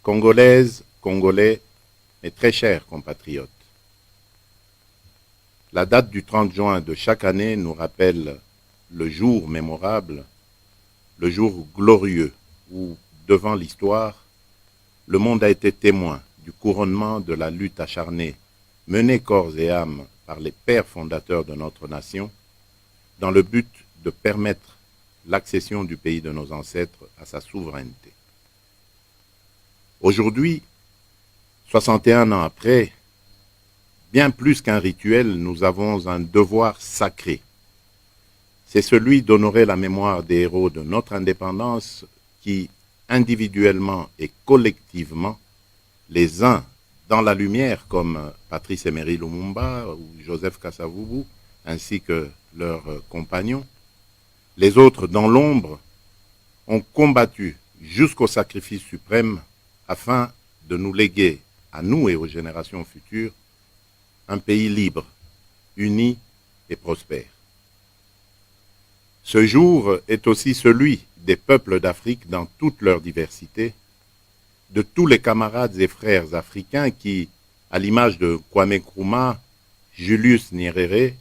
Congolaises, Congolais, mes très chers compatriotes, la date du 30 juin de chaque année nous rappelle le jour mémorable, le jour glorieux où, devant l'histoire, le monde a été témoin du couronnement de la lutte acharnée menée corps et âme par les pères fondateurs de notre nation dans le but de permettre l'accession du pays de nos ancêtres à sa souveraineté. Aujourd'hui, 61 ans après, bien plus qu'un rituel, nous avons un devoir sacré. C'est celui d'honorer la mémoire des héros de notre indépendance qui, individuellement et collectivement, les uns dans la lumière comme Patrice Emery Lumumba ou Joseph Kasavubu, ainsi que leurs compagnons, les autres dans l'ombre, ont combattu jusqu'au sacrifice suprême afin de nous léguer, à nous et aux générations futures, un pays libre, uni et prospère. Ce jour est aussi celui des peuples d'Afrique dans toute leur diversité, de tous les camarades et frères africains qui, à l'image de Kwame Nkrumah, Julius Nyerere,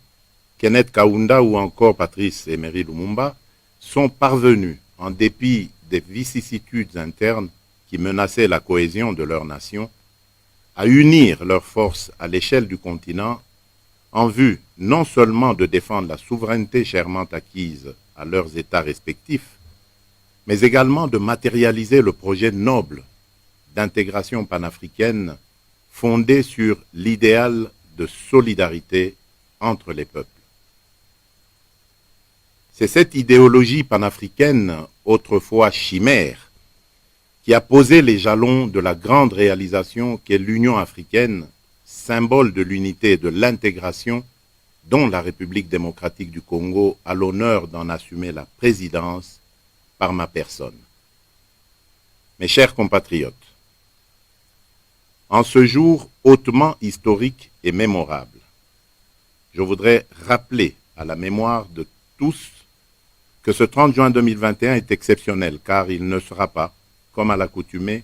Kenneth Kaunda ou encore Patrice Emery Lumumba, sont parvenus, en dépit des vicissitudes internes qui menaçaient la cohésion de leur nation, à unir leurs forces à l'échelle du continent en vue non seulement de défendre la souveraineté chèrement acquise à leurs États respectifs, mais également de matérialiser le projet noble d'intégration panafricaine fondé sur l'idéal de solidarité entre les peuples. C'est cette idéologie panafricaine, autrefois chimère, qui a posé les jalons de la grande réalisation qu'est l'Union africaine, symbole de l'unité et de l'intégration, dont la République démocratique du Congo a l'honneur d'en assumer la présidence par ma personne. Mes chers compatriotes, en ce jour hautement historique et mémorable, je voudrais rappeler à la mémoire de tous que ce 30 juin 2021 est exceptionnel, car il ne sera pas, comme à l'accoutumée,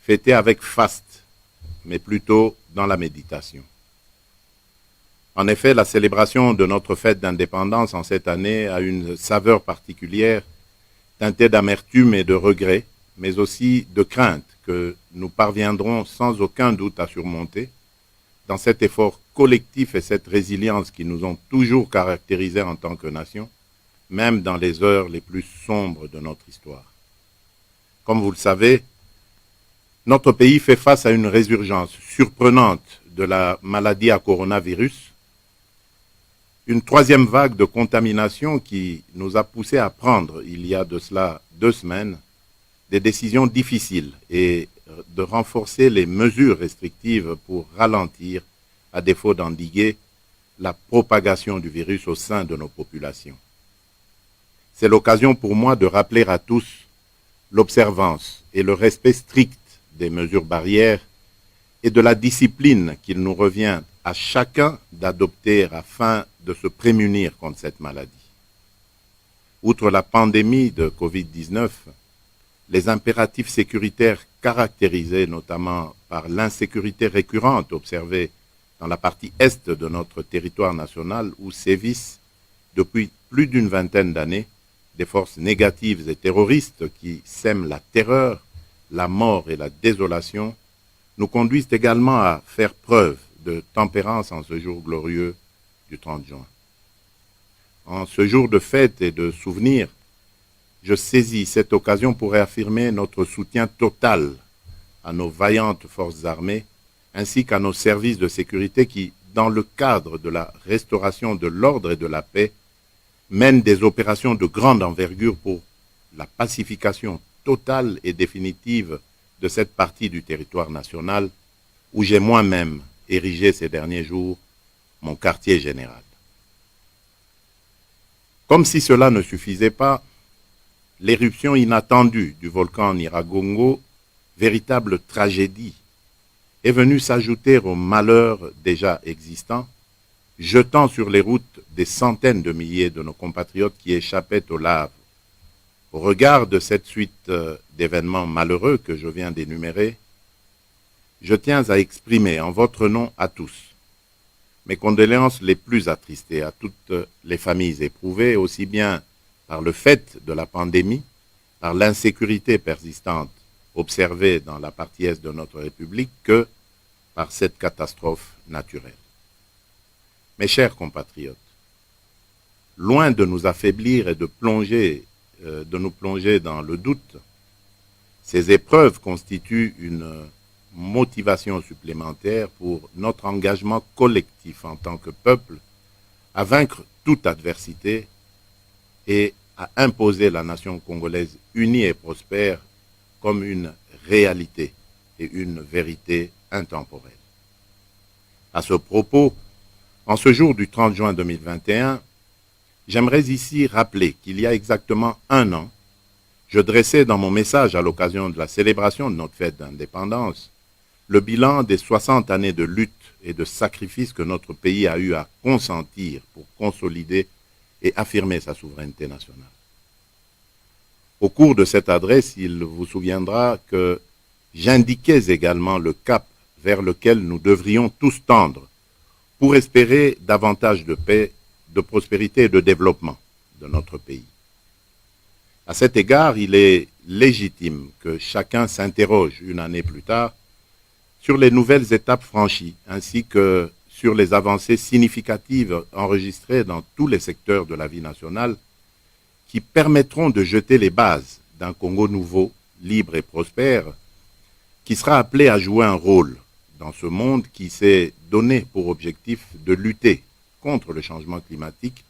fêté avec faste, mais plutôt dans la méditation. En effet, la célébration de notre fête d'indépendance en cette année a une saveur particulière, teintée d'amertume et de regret, mais aussi de crainte que nous parviendrons sans aucun doute à surmonter dans cet effort collectif et cette résilience qui nous ont toujours caractérisés en tant que nation, même dans les heures les plus sombres de notre histoire. Comme vous le savez, notre pays fait face à une résurgence surprenante de la maladie à coronavirus, une troisième vague de contamination qui nous a poussé à prendre, il y a de cela 2 semaines, des décisions difficiles et de renforcer les mesures restrictives pour ralentir, à défaut d'endiguer, la propagation du virus au sein de nos populations. C'est l'occasion pour moi de rappeler à tous l'observance et le respect strict des mesures barrières et de la discipline qu'il nous revient à chacun d'adopter afin de se prémunir contre cette maladie. Outre la pandémie de Covid-19, les impératifs sécuritaires caractérisés notamment par l'insécurité récurrente observée dans la partie est de notre territoire national où sévissent depuis plus d'une vingtaine d'années des forces négatives et terroristes qui sèment la terreur, la mort et la désolation, nous conduisent également à faire preuve de tempérance en ce jour glorieux du 30 juin. En ce jour de fête et de souvenir, je saisis cette occasion pour réaffirmer notre soutien total à nos vaillantes forces armées ainsi qu'à nos services de sécurité qui, dans le cadre de la restauration de l'ordre et de la paix, mènent des opérations de grande envergure pour la pacification totale et définitive de cette partie du territoire national où j'ai moi-même érigé ces derniers jours mon quartier général. Comme si cela ne suffisait pas, l'éruption inattendue du volcan Nyiragongo, véritable tragédie, est venue s'ajouter aux malheurs déjà existants, jetant sur les routes des centaines de milliers de nos compatriotes qui échappaient aux laves, Au regard de cette suite d'événements malheureux que je viens d'énumérer, je tiens à exprimer en votre nom à tous mes condoléances les plus attristées à toutes les familles éprouvées, aussi bien par le fait de la pandémie, par l'insécurité persistante observée dans la partie est de notre République, que par cette catastrophe naturelle. Mes chers compatriotes, loin de nous affaiblir et de nous plonger dans le doute, ces épreuves constituent une motivation supplémentaire pour notre engagement collectif en tant que peuple à vaincre toute adversité et à imposer la nation congolaise unie et prospère comme une réalité et une vérité intemporelle. À ce propos, en ce jour du 30 juin 2021, j'aimerais ici rappeler qu'il y a exactement un an, je dressais dans mon message à l'occasion de la célébration de notre fête d'indépendance le bilan des 60 années de lutte et de sacrifice que notre pays a eu à consentir pour consolider et affirmer sa souveraineté nationale. Au cours de cette adresse, il vous souviendra que j'indiquais également le cap vers lequel nous devrions tous tendre pour espérer davantage de paix, de prospérité et de développement de notre pays. À cet égard, il est légitime que chacun s'interroge une année plus tard sur les nouvelles étapes franchies, ainsi que sur les avancées significatives enregistrées dans tous les secteurs de la vie nationale qui permettront de jeter les bases d'un Congo nouveau, libre et prospère, qui sera appelé à jouer un rôle dans ce monde qui s'est donné pour objectif de lutter contre le changement climatique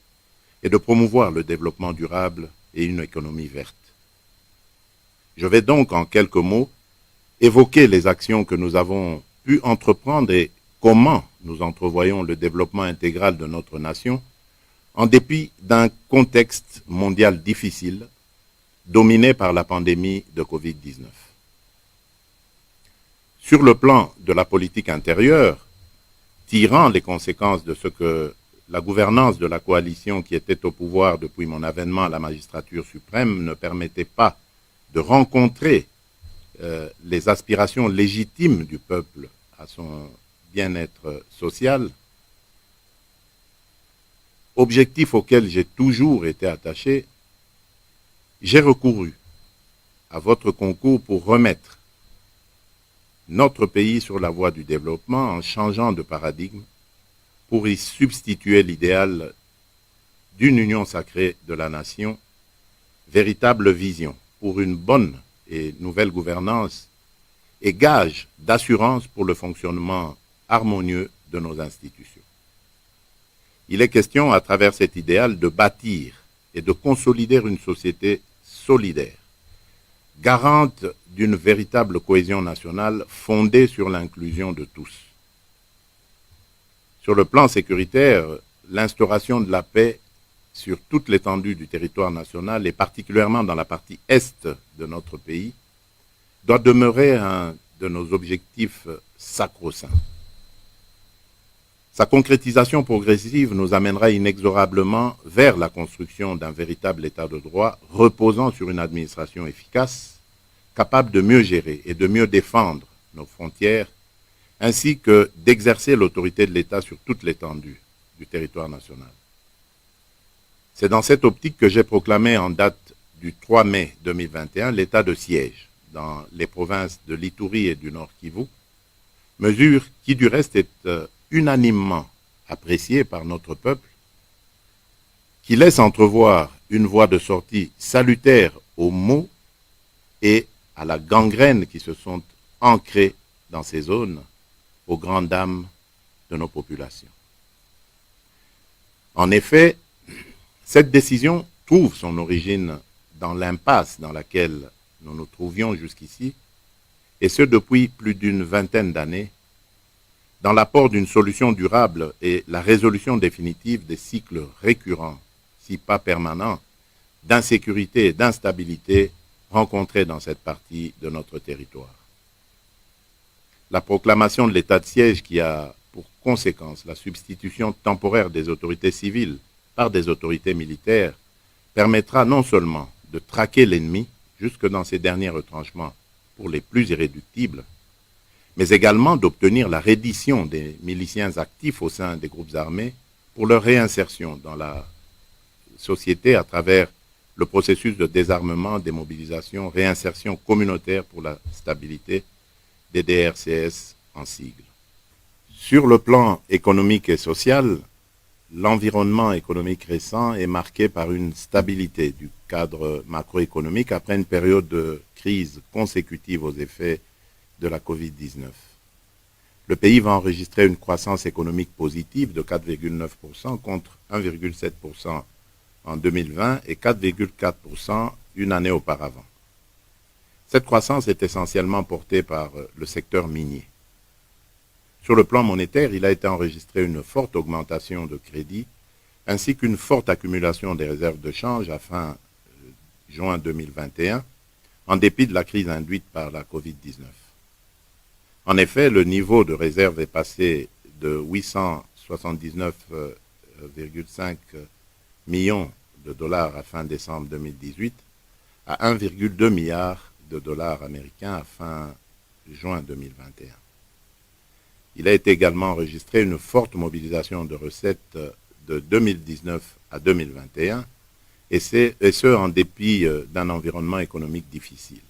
et de promouvoir le développement durable et une économie verte. Je vais donc en quelques mots évoquer les actions que nous avons pu entreprendre et comment nous entrevoyons le développement intégral de notre nation en dépit d'un contexte mondial difficile dominé par la pandémie de Covid-19. Sur le plan de la politique intérieure, tirant les conséquences de ce que la gouvernance de la coalition qui était au pouvoir depuis mon avènement à la magistrature suprême ne permettait pas de rencontrer les aspirations légitimes du peuple à son bien-être social, objectif auquel j'ai toujours été attaché, j'ai recouru à votre concours pour remettre notre pays sur la voie du développement en changeant de paradigme pour y substituer l'idéal d'une union sacrée de la nation, véritable vision pour une bonne et nouvelle gouvernance et gage d'assurance pour le fonctionnement harmonieux de nos institutions. Il est question, à travers cet idéal, de bâtir et de consolider une société solidaire, garante d'une véritable cohésion nationale fondée sur l'inclusion de tous. Sur le plan sécuritaire, l'instauration de la paix sur toute l'étendue du territoire national et particulièrement dans la partie est de notre pays doit demeurer un de nos objectifs sacro-saints. Sa concrétisation progressive nous amènera inexorablement vers la construction d'un véritable état de droit reposant sur une administration efficace, capable de mieux gérer et de mieux défendre nos frontières, ainsi que d'exercer l'autorité de l'État sur toute l'étendue du territoire national. C'est dans cette optique que j'ai proclamé en date du 3 mai 2021 l'état de siège dans les provinces de l'Ituri et du Nord Kivu, mesure qui du reste est unanimement appréciée par notre peuple, qui laisse entrevoir une voie de sortie salutaire aux maux et à la gangrène qui se sont ancrés dans ces zones, aux grandes dames de nos populations. En effet, cette décision trouve son origine dans l'impasse dans laquelle nous nous trouvions jusqu'ici, et ce depuis plus d'une vingtaine d'années, dans l'apport d'une solution durable et la résolution définitive des cycles récurrents, si pas permanents, d'insécurité et d'instabilité rencontrés dans cette partie de notre territoire. La proclamation de l'état de siège qui a pour conséquence la substitution temporaire des autorités civiles par des autorités militaires permettra non seulement de traquer l'ennemi jusque dans ses derniers retranchements pour les plus irréductibles, mais également d'obtenir la reddition des miliciens actifs au sein des groupes armés pour leur réinsertion dans la société à travers le processus de désarmement, démobilisation, réinsertion communautaire pour la stabilité des DRCS en sigle. Sur le plan économique et social, l'environnement économique récent est marqué par une stabilité du cadre macroéconomique après une période de crise consécutive aux effets de la Covid-19. Le pays va enregistrer une croissance économique positive de 4,9% contre 1,7% en 2020 et 4,4% une année auparavant. Cette croissance est essentiellement portée par le secteur minier. Sur le plan monétaire, il a été enregistré une forte augmentation de crédit ainsi qu'une forte accumulation des réserves de change à fin juin 2021, en dépit de la crise induite par la Covid-19. En effet, le niveau de réserve est passé de 879,5 millions de dollars à fin décembre 2018 à 1,2 milliard de dollars américains à fin juin 2021. Il a été également enregistré une forte mobilisation de recettes de 2019 à 2021, et ce en dépit d'un environnement économique difficile.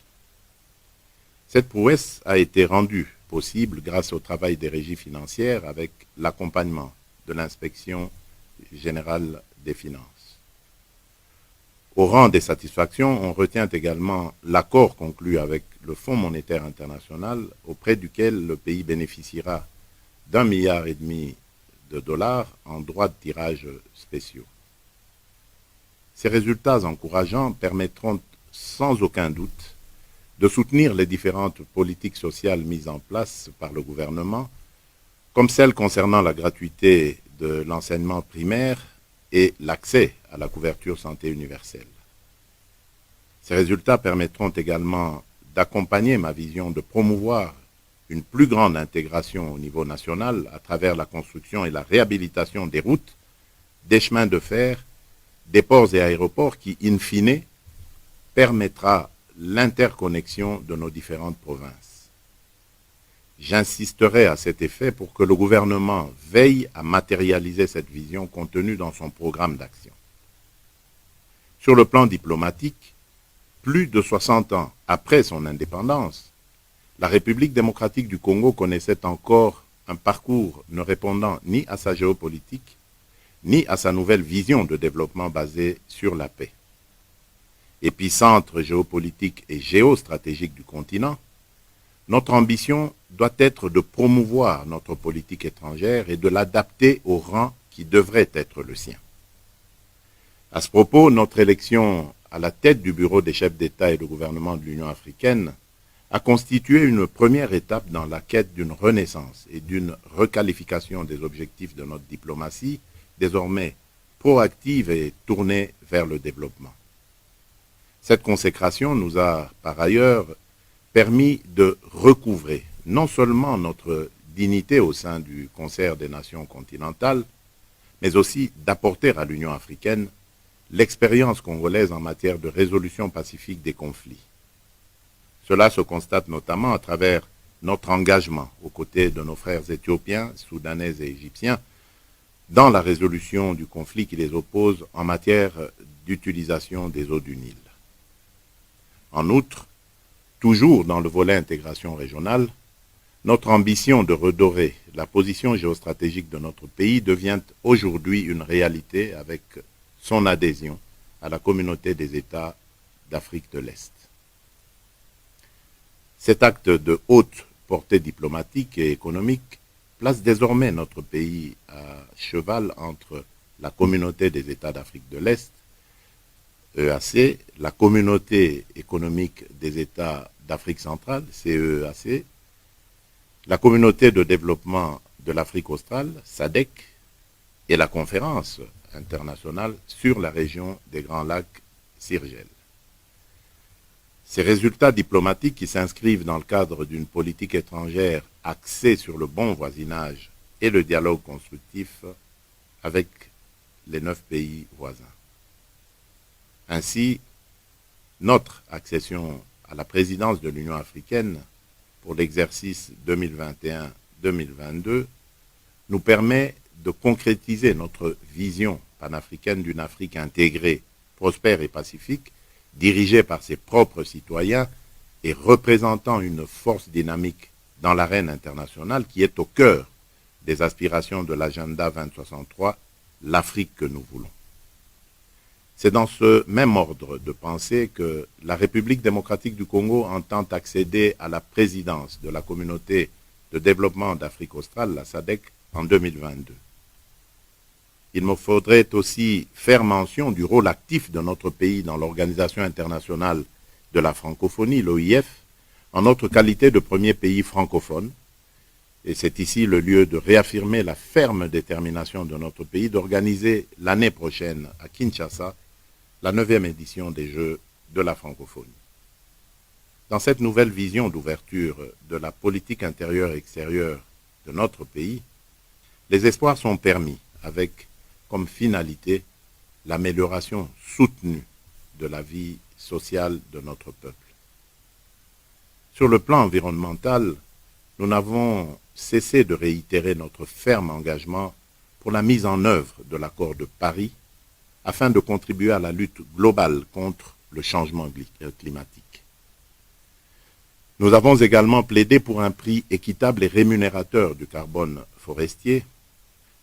Cette prouesse a été rendue possible grâce au travail des régies financières avec l'accompagnement de l'inspection générale des finances. Au rang des satisfactions, on retient également l'accord conclu avec le Fonds monétaire international auprès duquel le pays bénéficiera d'1,5 milliard de dollars en droits de tirage spéciaux. Ces résultats encourageants permettront sans aucun doute de soutenir les différentes politiques sociales mises en place par le gouvernement, comme celle concernant la gratuité de l'enseignement primaire et l'accès à la couverture santé universelle. Ces résultats permettront également d'accompagner ma vision de promouvoir une plus grande intégration au niveau national à travers la construction et la réhabilitation des routes, des chemins de fer, des ports et aéroports qui, in fine, permettra l'interconnexion de nos différentes provinces. J'insisterai à cet effet pour que le gouvernement veille à matérialiser cette vision contenue dans son programme d'action. Sur le plan diplomatique, plus de 60 ans après son indépendance, la République démocratique du Congo connaissait encore un parcours ne répondant ni à sa géopolitique, ni à sa nouvelle vision de développement basée sur la paix. Épicentre géopolitique et géostratégique du continent, notre ambition doit être de promouvoir notre politique étrangère et de l'adapter au rang qui devrait être le sien. À ce propos, notre élection à la tête du bureau des chefs d'État et de gouvernement de l'Union africaine a constitué une première étape dans la quête d'une renaissance et d'une requalification des objectifs de notre diplomatie, désormais proactive et tournée vers le développement. Cette consécration nous a, par ailleurs, permis de recouvrer non seulement notre dignité au sein du concert des nations continentales, mais aussi d'apporter à l'Union africaine l'expérience congolaise en matière de résolution pacifique des conflits. Cela se constate notamment à travers notre engagement aux côtés de nos frères éthiopiens, soudanais et égyptiens dans la résolution du conflit qui les oppose en matière d'utilisation des eaux du Nil. En outre, toujours dans le volet intégration régionale, notre ambition de redorer la position géostratégique de notre pays devient aujourd'hui une réalité avec son adhésion à la communauté des États d'Afrique de l'Est. Cet acte de haute portée diplomatique et économique place désormais notre pays à cheval entre la communauté des États d'Afrique de l'Est, EAC, la communauté économique des États d'Afrique centrale, CEEAC, la communauté de développement de l'Afrique australe, SADC, et la conférence internationale sur la région des Grands Lacs, CIRGEL. Ces résultats diplomatiques qui s'inscrivent dans le cadre d'une politique étrangère axée sur le bon voisinage et le dialogue constructif avec les 9 pays voisins. Ainsi, notre accession à la présidence de l'Union africaine pour l'exercice 2021-2022 nous permet de concrétiser notre vision panafricaine d'une Afrique intégrée, prospère et pacifique, dirigée par ses propres citoyens et représentant une force dynamique dans l'arène internationale qui est au cœur des aspirations de l'agenda 2063, l'Afrique que nous voulons. C'est dans ce même ordre de pensée que la République démocratique du Congo entend accéder à la présidence de la communauté de développement d'Afrique australe, la SADC, en 2022. Il me faudrait aussi faire mention du rôle actif de notre pays dans l'Organisation internationale de la francophonie, l'OIF, en notre qualité de premier pays francophone. Et c'est ici le lieu de réaffirmer la ferme détermination de notre pays d'organiser l'année prochaine à Kinshasa la 9e édition des Jeux de la francophonie. Dans cette nouvelle vision d'ouverture de la politique intérieure et extérieure de notre pays, les espoirs sont permis avec comme finalité l'amélioration soutenue de la vie sociale de notre peuple. Sur le plan environnemental, nous n'avons cessé de réitérer notre ferme engagement pour la mise en œuvre de l'accord de Paris afin de contribuer à la lutte globale contre le changement climatique. Nous avons également plaidé pour un prix équitable et rémunérateur du carbone forestier,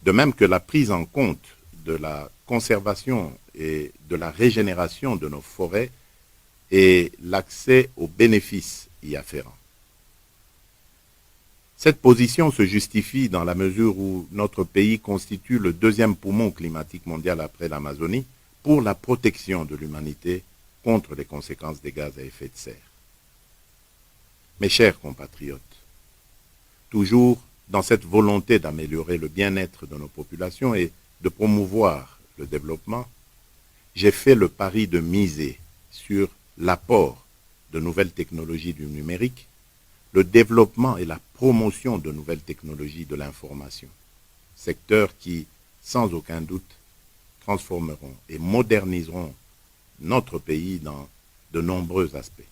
de même que la prise en compte de la conservation et de la régénération de nos forêts et l'accès aux bénéfices y afférents. Cette position se justifie dans la mesure où notre pays constitue le deuxième poumon climatique mondial après l'Amazonie pour la protection de l'humanité contre les conséquences des gaz à effet de serre. Mes chers compatriotes, toujours dans cette volonté d'améliorer le bien-être de nos populations et de promouvoir le développement, j'ai fait le pari de miser sur l'apport de nouvelles technologies du numérique, le développement et la promotion de nouvelles technologies de l'information, secteurs qui, sans aucun doute, transformeront et moderniseront notre pays dans de nombreux aspects.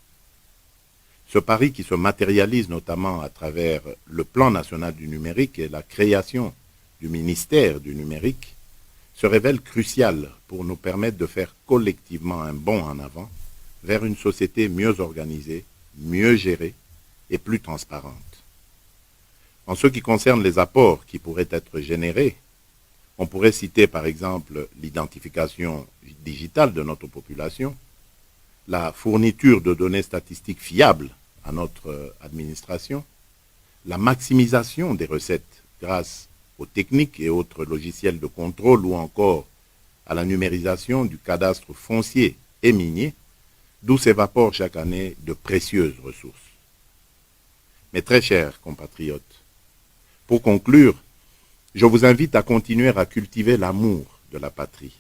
Ce pari qui se matérialise notamment à travers le plan national du numérique et la création du ministère du numérique se révèle crucial pour nous permettre de faire collectivement un bond en avant vers une société mieux organisée, mieux gérée et plus transparente. En ce qui concerne les apports qui pourraient être générés, on pourrait citer par exemple l'identification digitale de notre population, la fourniture de données statistiques fiables à notre administration, la maximisation des recettes grâce aux techniques et autres logiciels de contrôle ou encore à la numérisation du cadastre foncier et minier, d'où s'évaporent chaque année de précieuses ressources. Mes très chers compatriotes, pour conclure, je vous invite à continuer à cultiver l'amour de la patrie,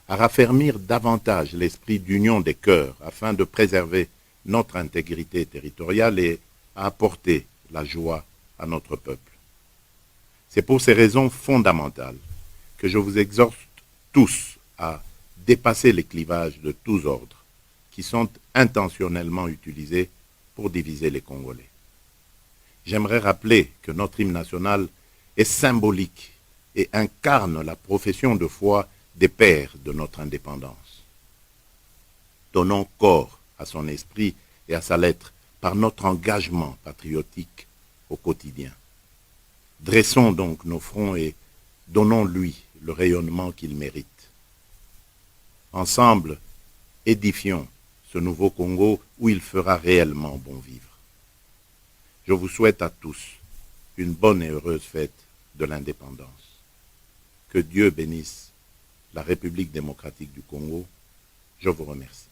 à raffermir davantage l'esprit d'union des cœurs afin de préserver notre intégrité territoriale et à apporter la joie à notre peuple. C'est pour ces raisons fondamentales que je vous exhorte tous à dépasser les clivages de tous ordres qui sont intentionnellement utilisés pour diviser les Congolais. J'aimerais rappeler que notre hymne national est symbolique et incarne la profession de foi des pères de notre indépendance. Donnons corps à son esprit et à sa lettre par notre engagement patriotique au quotidien. Dressons donc nos fronts et donnons-lui le rayonnement qu'il mérite. Ensemble, édifions ce nouveau Congo où il fera réellement bon vivre. Je vous souhaite à tous une bonne et heureuse fête de l'indépendance. Que Dieu bénisse la République démocratique du Congo. Je vous remercie.